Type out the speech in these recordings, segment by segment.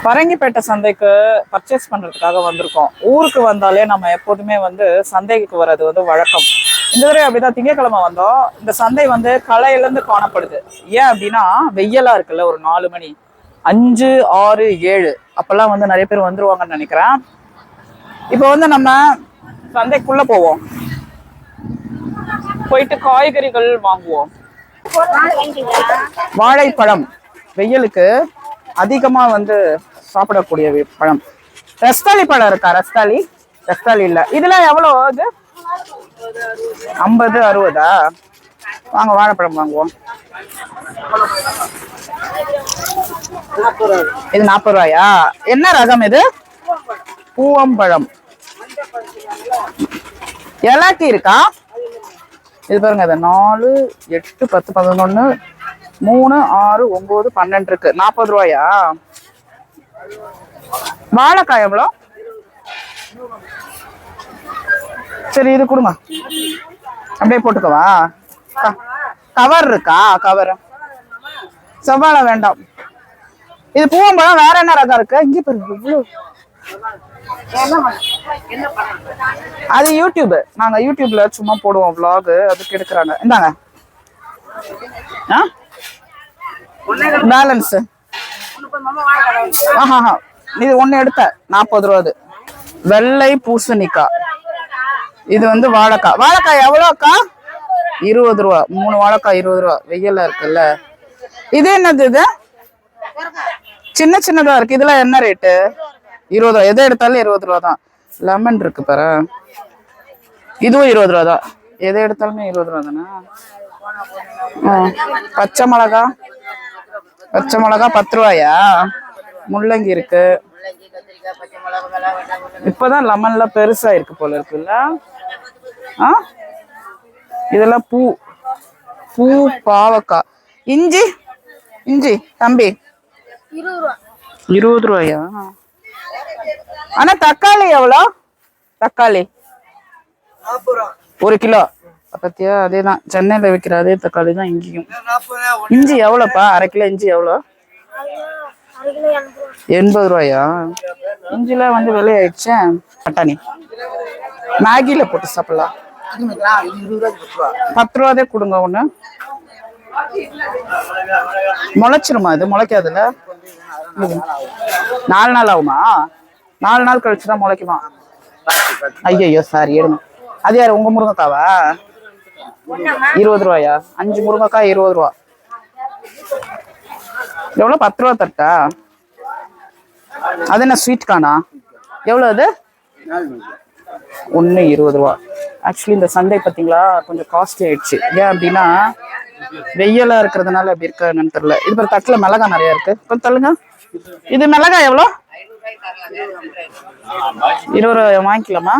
பரங்கிப்பேட்டை சந்தைக்கு பர்ச்சேஸ் பண்றதுக்காக வந்திருக்கோம். ஊருக்கு வந்தாலே நம்ம எப்போதுமே சந்தைக்கு வர்றது வழக்கம். இந்த தடவை அப்படிதான் திங்கட்கிழமை வந்தோம். இந்த சந்தை களையில இருந்து காணப்படுது. ஏன் அப்படின்னா வெயிலா இருக்குல்ல, ஒரு 4 மணி 5, 6, 7 அப்பெல்லாம் நிறைய பேர் வந்துருவாங்கன்னு நினைக்கிறேன். இப்போ நம்ம சந்தைக்குள்ள போவோம், போயிட்டு காய்கறிகள் வாங்குவோம். வாழைப்பழம் வெயிலுக்கு அதிகமா சாப்பிடக்கூடிய பழம். ரஸ்தாளி பழம் இருக்கா? ரஸ்தாளி இல்ல. இதெல்லாம் எவ்வளவு ஆகுது? 50, 60. வாங்க வாழைப்பழம் வாங்குவோம். இது 40 ரூபாயா? என்ன ரகம் இது? பூவம்பழம். எலாக்கி இருக்கா? இது பாருங்க, இது 4, 8, 10, 11, 3, 6, 9, 12 இருக்கு. 40 ரூபாயா? வாழைக்காய் எவ்வளோ? சரி, இது கொடுங்க, அப்படியே போட்டுக்கவா? கவர் இருக்கா? கவர் செவ்வாழை வேண்டாம். இது பூவம்பழம். வேற என்ன ரகம் இருக்கு? இங்கே பாருங்க, அது யூடியூப். நாங்க யூடியூப்ல சும்மா போடுவோம் vlog, அதுக்கு எடுக்கிறாங்க. இந்தாங்க பேலன்ஸ். இது ஒண்ணு எடுத்த 40 ரூபா. வெள்ளை பூசணிக்காய். இது வாழைக்காய். வாழைக்காய் எவ்வளோக்கா? 20 ரூபா. 3 வாழைக்காய் 20 ரூபா. வெயில இருக்குல்ல. இது என்னது? இது சின்னதா இருக்கு. இதெல்லாம் என்ன ரேட்டு? 20 ரூபா. எதை எடுத்தாலும் 20 ரூபா தான். லெமன் இருக்கு பாரு, இதுவும் 20 ரூபா தான். எதை எடுத்தாலுமே 20 ரூபா தானே. பச்சை மிளகா 10 ரூபாயா? முள்ளங்கி இருக்கு. இப்பதான் லெமன்ல பெருசா இருக்கு போல இருக்குல்ல. இதெல்லாம் பூ பாவக்காய். இஞ்சி தம்பி 20 ரூபாயா? ஆனா தக்காளி எவ்வளோ? தக்காளி 1 கிலோ. பத்தியா? அதேதான் சென்னையில விற்கிற அதே தக்காளி தான் இங்கேயும். இஞ்சி எவ்வளோப்பா? அரை கிலோ இஞ்சி எவ்வளோ? 80 ரூபாயா? இஞ்சில விலை ஆயிடுச்சு. பட்டாணி மேகில போட்டு சாப்பிடலாம். 10 ரூபாதே கொடுங்க ஒண்ணு. முளைச்சிருமா? இது முளைக்காதுல்ல. 4 நாள் ஆகுமா? 4 நாள் கழிச்சுதான் முளைக்குமா? ஐயோ சாரி, எடுங்க. அது யாரு? உங்க முருங்கைக்காவா? 20 ரூபாயா? 5 முருங்கைக்காய் 20 ரூபா. எவ்வளோ? 10 ரூபா தட்டா? அது என்ன ஸ்வீட் கானா? எவ்வளோ அது? 1 20 ரூபா. ஆக்சுவலி இந்த சந்தை பார்த்தீங்களா கொஞ்சம் காஸ்ட்லி ஆயிடுச்சு. ஏன் அப்படின்னா வெயிலா இருக்கிறதுனால அப்படி இருக்கான்னு தெரியல. இது ஒரு தட்டுல மிளகாய் நிறைய இருக்கு. கொஞ்சம் தள்ளுங்க. இது மிளகாய் எவ்வளோ? 20 ரூபாய். வாங்கிக்கலாமா?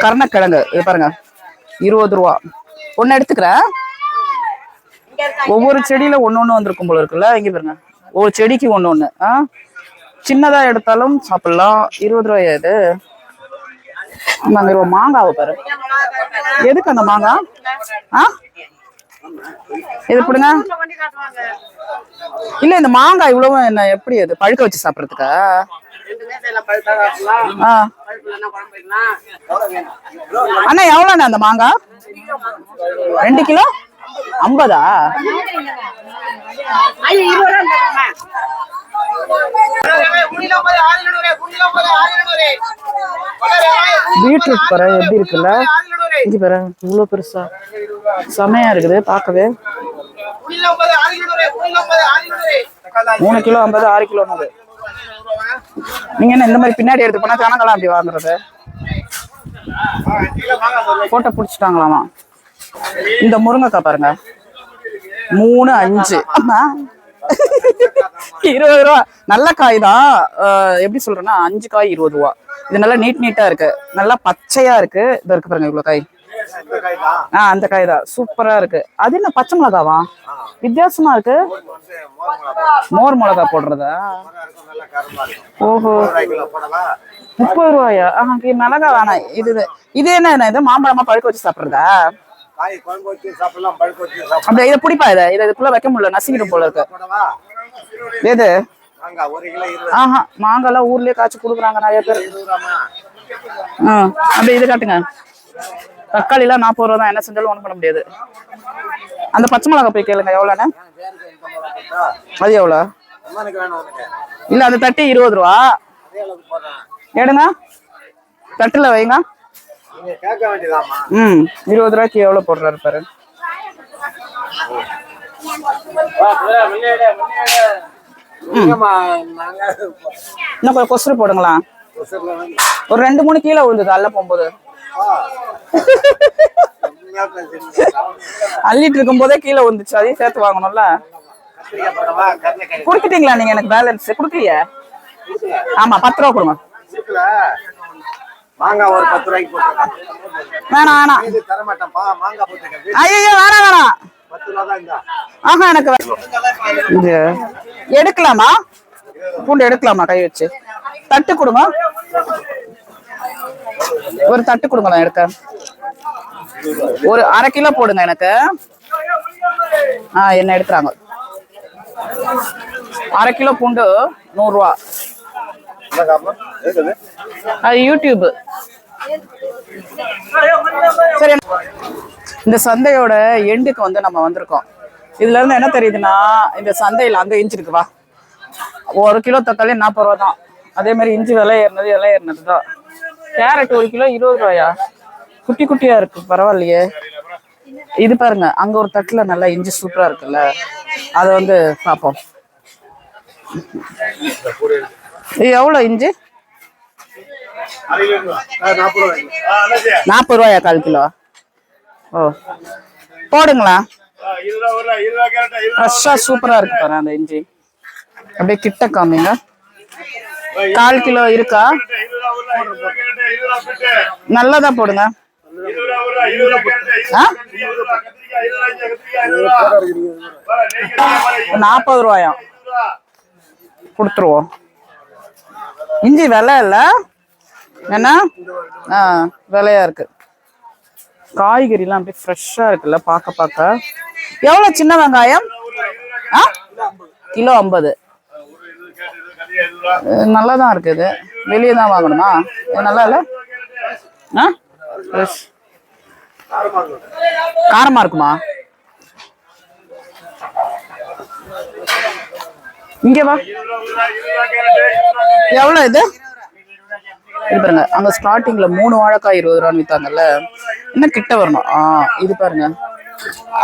கருணக்கிழங்கு இது பாருங்க 20 ரூபா. ஒன்னு எடுத்துக்கிறேன். ஒவ்வொரு செடியில ஒண்ணு வந்திருக்கும் போல இருக்குல்ல. இங்க பாருங்க, ஒவ்வொரு செடிக்கு ஒண்ணு. சின்னதா எடுத்தாலும் சாப்பிடலாம். 20 ரூபாயா இது? மாங்காவை பாரு. எதுக்கு அந்த மாங்காய்? இது கொடுங்க. இல்ல, இந்த மாங்காய் இவ்வளவு என்ன? எப்படி அது பழுக்க வச்சு சாப்பிடறதுக்கா? அண்ணா எவ்வளோண்ணா அந்த மாங்காய்? 2 கிலோ 50? பீட்ரூட் பாரு எப்படி இருக்குல்ல. இங்க பாரு, இவ்வளவு பெருசா செமையா இருக்குது பார்க்கவே. 3 கிலோ 50, 6 கிலோ 100. நீங்க என்ன இந்த மாதிரி பின்னாடி எடுத்து போனா கணக்கெல்லாம் அப்படி வாங்குறது? போட்டோ பிடிச்சிட்டாங்களாமா. இந்த முருங்கைக்காய் பாருங்க 3, 5. ஆமா 20 ரூபா. நல்ல காய் தான். எப்படி சொல்றேன்னா 5 காய் 20 ரூபா. இது நல்லா நீட்டா இருக்கு, நல்லா பச்சையா இருக்கு. இது இருக்கு பாருங்க, இவ்வளவு காய். அந்த காய் தான் சூப்பரா இருக்கு. அது என்ன பச்சை மிளகாவா? வித்தியாசமா இருக்கு. மோர் மிளகா போடுறதா? ஓஹோ 30 ரூபாயா? மிளகா வேணாம். இது என்ன? இது மாம்பழமா பழுக்க வச்சு சாப்பிடுறதா? அப்படியே இதை பிடிப்பா, இதுக்குள்ள வைக்க முடியல, நசுங்கிடும் போல இருக்கு. எது? ஆஹா, மாங்காய்லாம் ஊர்லயே காய்ச்சி கொடுக்குறாங்க நிறைய பேர். அப்படியே இது காட்டுங்க. தக்காளி எல்லாம் 40 ரூபா தான், என்ன செஞ்சாலும் ஒண்ணும் பண்ண முடியாது. அந்த பச்சை மிளகா போய் கேளுங்க எவ்வளோன்னு. அது எவ்வளோ? இல்ல அந்த தட்டி 20 ரூபா. எடுங்க, தட்டுல வைங்க. 20 ரூபாய்க்கு எவ்வளவு போடுறாரு பாரு. இன்னும் கொஞ்சம் கொசுறு போடுங்களா? ஒரு 2-3 கீழே விழுந்தது அல்ல போகும்போது. அள்ளிட்டு இருக்கும் போதே கீழே விழுந்துச்சு, அதையும் சேர்த்து வாங்கணும்ல. குடுத்துட்டீங்களா நீங்க? எனக்கு பேலன்ஸ் குடுக்கலையே. ஆமா 10 ரூபா கொடுங்க. வேணாம் வேணாம், ஐயோ வேணாம் வேணாம். ஆஹா எனக்கு எடுக்கலாமா? பூண்டு எடுக்கலாமா? கை வச்சு தட்டு கொடுங்க, ஒரு தட்டு கொடுங்களேன் எடுக்க. ஒரு 1/2 கிலோ போடுங்க எனக்கு. என்ன எடுக்கிறாங்க? 1/2 கிலோ பூண்டு 100 ரூபா. அது யூடியூப். சரி, இந்த சந்தையோட எண்டுக்கு வந்து நம்ம வந்திருக்கோம். இதுல இருந்து என்ன தெரியுதுன்னா, இந்த சந்தையில அங்க இஞ்சி இருக்குவா, 1 கிலோ தக்காளி 40 ரூபா தான். அதே மாதிரி இஞ்சி விலை ஏறினது தான். கேரட் 1 கிலோ 20 ரூபாயா? குட்டி குட்டியா இருக்கு, பரவாயில்லையே. இது பாருங்க, அங்க ஒரு தட்டுல நல்லா இஞ்சி சூப்பரா இருக்குல்ல, அதை வந்து பார்ப்போம். எவ்வளவு இஞ்சி? 40 ரூபாயா 1/4 கிலோ? ஓ போடுங்களா. ஃப்ரெஷ்ஷா சூப்பரா இருக்கு பாரு அந்த இஞ்சி. அப்படியே கிட்ட காமிங்க. 1/4 கிலோ இருக்கா? நல்லதா போடுங்க. 40 ரூபாயா கொடுத்துருவோம். இஞ்சி விலை இல்ல என்ன? விலையா இருக்கு. காய்கறி எல்லாம் அப்படியே ஃப்ரெஷ்ஷா இருக்குல்ல, பார்க்க. எவ்வளவு சின்ன வெங்காயம்? கிலோ 50. நல்லாதான் இருக்குது. வெளியே தான் வாங்கணுமா? நல்லா இல்ல? காரமா இருக்குமா? இங்க வா. எவ்வளவு இது? இது பாருங்க, அங்க ஸ்டார்டிங்ல 3 வாழைக்காய் 20 ரூபான்னு வித்தாங்கல்ல. இன்னும் கிட்ட வரணும். இது பாருங்க.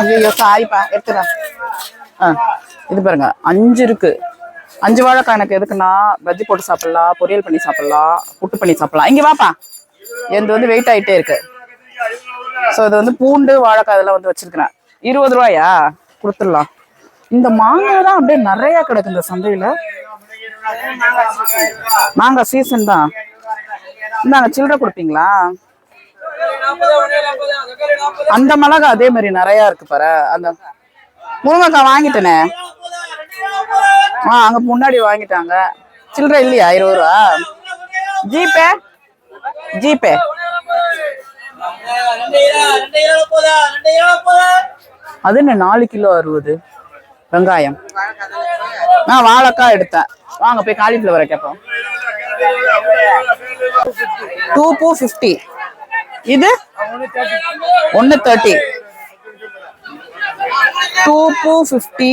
ஐயோ சாரிப்பா, எடுத்துறேன். இது பாருங்க 5 இருக்கு. 5 வாழைக்காய் எனக்கு எதுக்குன்னா, பஜ்ஜி போட்டு சாப்பிடலாம், பொரியல் பண்ணி சாப்பிடலாம், புட்டு பண்ணி சாப்பிடலாம். இங்க வாப்பா, எந்த வந்து வெயிட் ஆயிட்டே இருக்கு. ஸோ இது வந்து பூண்டு வாழைக்காய் இதெல்லாம் வந்து வச்சிருக்கிறேன். 20 ரூபாயா? கொடுத்துடலாம். இந்த மாங்காய் தான் அப்படியே நிறைய கிடக்கு இந்த சந்தையில. மாங்காய் சீசன் தான். இந்தாங்க, சில்லறை கொடுப்பீங்களா? அந்த மிளகா அதே மாதிரி நிறைய இருக்கு பாரு. அந்த முருங்கைக்காய் வாங்கிட்டேனே, அங்க முன்னாடி வாங்கிட்டாங்க. சில்லறை இல்லையா? 20 ரூபா. GPay GPay. அது என்ன 4 கிலோ 60 வெங்காயம். நான் வாழைக்காய் எடுத்தேன். வாங்க போய் காலிஃப்ளவர் கேட்போம். 250. இது 130. 250.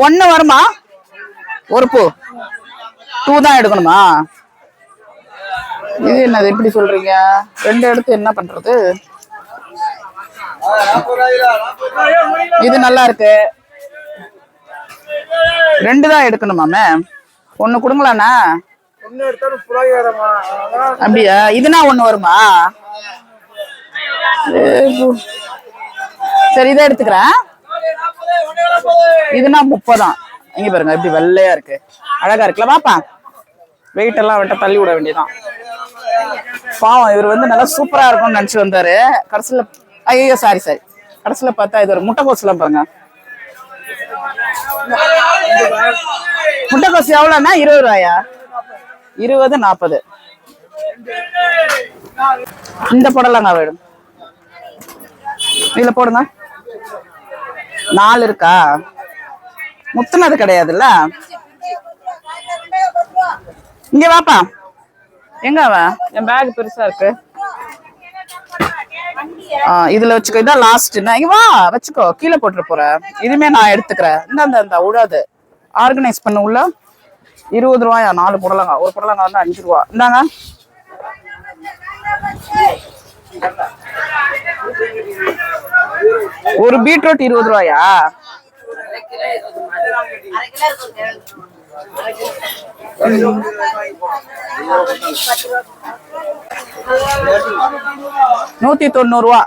1 வருமா? ஒரு பூ 2 தான் எடுக்கணுமா? இது என்னது இப்படி சொல்றீங்க? 2 எடுத்து என்ன பண்றது? இது நல்லா இருக்கு. 2 தான் எடுக்கணுமாமே. 1 கொடுங்களாண்ணா? அப்படியா? இதுனா 1 வருமா? சரி, இதை எடுத்துக்கிறேன். இதுனா 30 தான். இங்க பாருங்க எப்படி வெள்ளையா இருக்கு, அழகா இருக்குல்ல. பாப்பா வெயிட் எல்லாம் விட்ட தள்ளி விட வேண்டியதான். பாவம், இவர் வந்து நல்லா சூப்பரா இருக்கும்னு நினைச்சு வந்தாரு. கடைசியில ஐயோ சாரி கடைசியில பார்த்தா இது ஒரு முட்டைக்கோஸ் எல்லாம் பாருங்க. முட்டைக்கோஸ் எவ்வளவுன்னா 20 ரூபாயா? 20, 40. இந்த புடலங்காய் வேணும். இதுல போடுங்க. 4 இருக்கா? முத்துனது கிடையாதுல்ல. இங்க வாப்பா. எங்க அவ? என் பேக் பெருசா இருக்கு. இதுல வச்சுக்கோ. இதான் லாஸ்ட். இங்க வா வச்சுக்கோ. கீழே போட்டுற போற. இதுமே நான் எடுத்துக்கிறேன். இந்த விடாது. ஆர்கனைஸ் பண்ண உள்ள 20 ரூபாயா? 4 புடலங்க. ஒரு புடலங்க வந்து 5 ரூபா. இந்தாங்க. ஒரு பீட்ரூட் 20 ரூபாயா? $190.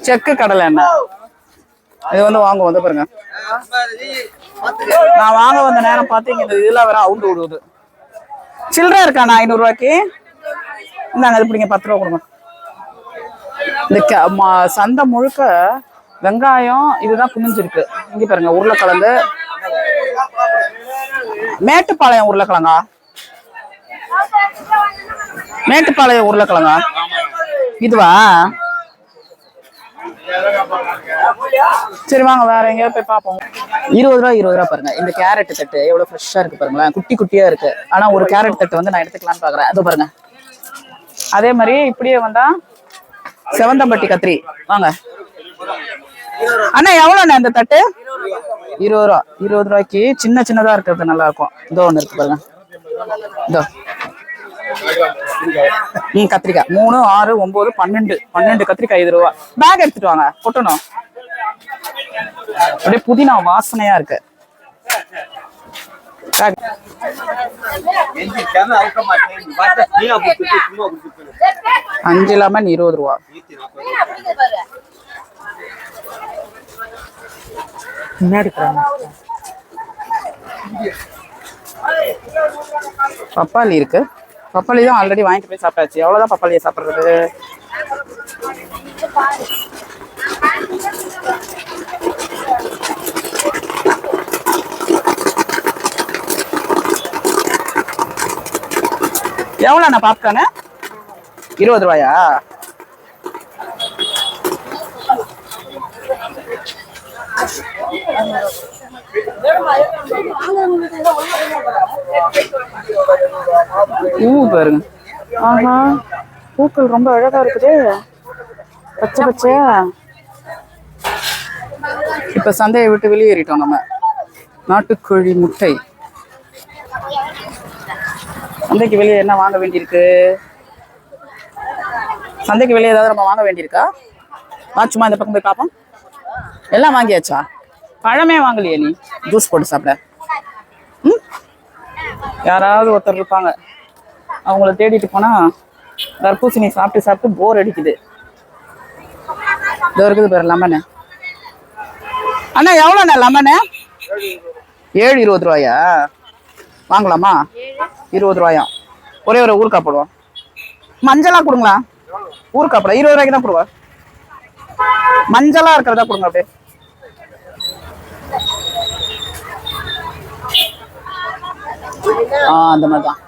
செக்கு கடலை எண்ணெய். இது வந்து வாங்க வந்து பாருங்க. நான் வாங்க வந்த நேரம் பார்த்தீங்க. இந்த இதெல்லாம் வேற அவுண்டு விடுவது. சில்லறை இருக்காண்ணா 500 ரூபாய்க்கு. இந்தாங்க அது பிடிங்க. 10 ரூபா கொடுங்க. இந்த சந்தை முழுக்க வெங்காயம் இதுதான் குமிஞ்சிருக்கு. இங்க பாருங்க. உருளைக்கிழங்கு. மேட்டுப்பாளையம் உருளைக்கிழங்கா? மேட்டுப்பாளையம் உருளைக்கிழங்கா? இதுவா? சரி வாங்க வேற எங்கேயாவது போய் பார்ப்போம். 20 ரூபா பாருங்க. இந்த கேரட் தட்டு எவ்வளவு ஃப்ரெஷ்ஷா இருக்கு பாருங்களேன். குட்டி குட்டியா இருக்கு. ஆனா ஒரு கேரட் தட்டு வந்து நான் எடுத்துக்கலாம்னு பாக்குறேன். அதோ பாருங்க. அதே மாதிரி இப்படியே வந்தா செவந்தம்பட்டி கத்திரி. வாங்க அண்ணா. எவ்வளோண்ணா இந்த தட்டு? 20 ரூபா. 20 ரூபாய்க்கு சின்ன சின்னதா இருக்கிறது நல்லா இருக்கும். இதோ ஒண்ணு இருக்கு பாருங்க. இதோ கத்திரிக்காய் 3, 6, 9, 12 கத்திரிக்காய் 20 ரூபா. பேக் எடுத்துட்டு வாங்க. கொட்டணும். அப்படியே புதினா வாசனையா இருக்கு. 5 லெமன் 20 ரூபா. பப்பாளி இருக்கு. பப்பாளி தான் ஆல்ரெடி வாங்கிட்டு போய் சாப்பிட்டாச்சு. எவ்வளவுதான் பப்பாளியை சாப்பிடுறது? எவ்வளோண்ணா பாப்கார்னு? 20 ரூபாயா? பாருங்க. ஆஹா, பூக்கள் ரொம்ப அழகா இருக்குது. பச்சை பச்சையா. இப்ப சந்தையை விட்டு வெளியேறிட்டோம் நம்ம. நாட்டுக்கோழி முட்டை. சந்தைக்கு வெளியே என்ன வாங்க வேண்டியிருக்கு? சந்தைக்கு வெளியே ஏதாவது நம்ம வாங்க வேண்டியிருக்கா? சும்மா இந்த பக்கம் போய் பார்ப்போம். எல்லாம் வாங்கியாச்சா? பழமே வாங்கலையே நீ? ஜூஸ் போட்டு சாப்பிட. யாராவது ஒருத்தர் இருப்பாங்க. அவங்கள தேடிட்டு போனா தர்பூசணி சாப்பிட்டு சாப்பிட்டு போர் அடிக்குது. இது இருக்குது பாரு லெமனு. அண்ணா எவ்வளோண்ணா லெமனு? 7 20 ரூபாயா? வாங்கலாமா? 20 ரூபாயா? ஒரே ஒரு ஊறுக்காய் போடுவோம். மஞ்சளா கொடுங்களா? ஊறுக்காய் போட 20 ரூபாய்க்கு தான் போடுவா. மஞ்சளா இருக்கிறதா கொடுங்க. அப்படியே அந்த மாதிரிதான்.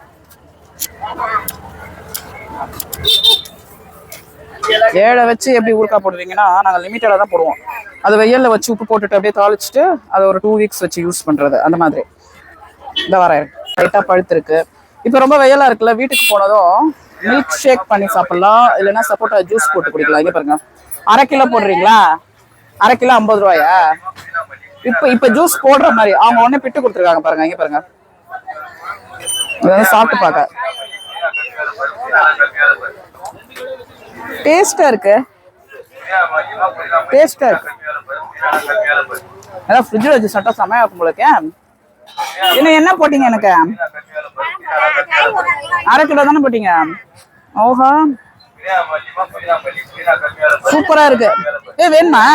ஏழை வச்சு எப்படி ஊறுக்காய் போடுவீங்கன்னா நாங்க லிமிட்டடா தான் போடுவோம். அது வெயில்ல வச்சு உப்பு போட்டுட்டு அப்படியே தாளிச்சுட்டு அதை ஒரு 2 வீக்ஸ் வச்சு யூஸ் பண்றது. அந்த மாதிரி இந்த வர லைட்டா பழுத்து இருக்கு. இப்ப ரொம்ப வெயிலா இருக்குல்ல. வீட்டுக்கு போனதும் மில்க் ஷேக் பண்ணி சாப்பிடலாம். இல்லைன்னா சப்போட்டா ஜூஸ் போட்டு குடிக்கலாம். இங்க பாருங்க. 1/2 கிலோ போடுறீங்களா? 1/2 கிலோ 50 ரூபாயா? இப்ப ஜூஸ் போடுற மாதிரி அவங்க உடனே பிட்டு கொடுத்துருக்காங்க பாருங்க. இங்க பாருங்க. சாப்பிட்டு பார்க்க டேஸ்டா இருக்கு. டேஸ்டா இருக்கு. அதான் ஃப்ரிட்ஜில் வச்சு சட்டை செமையா இருக்கும் உங்களுக்கு. இன்னும் என்ன போட்டீங்க? எனக்கு 1/2 கிலோ தானே போட்டீங்க. ஓஹோ, சூப்பரா இருக்கு. வேணுமா?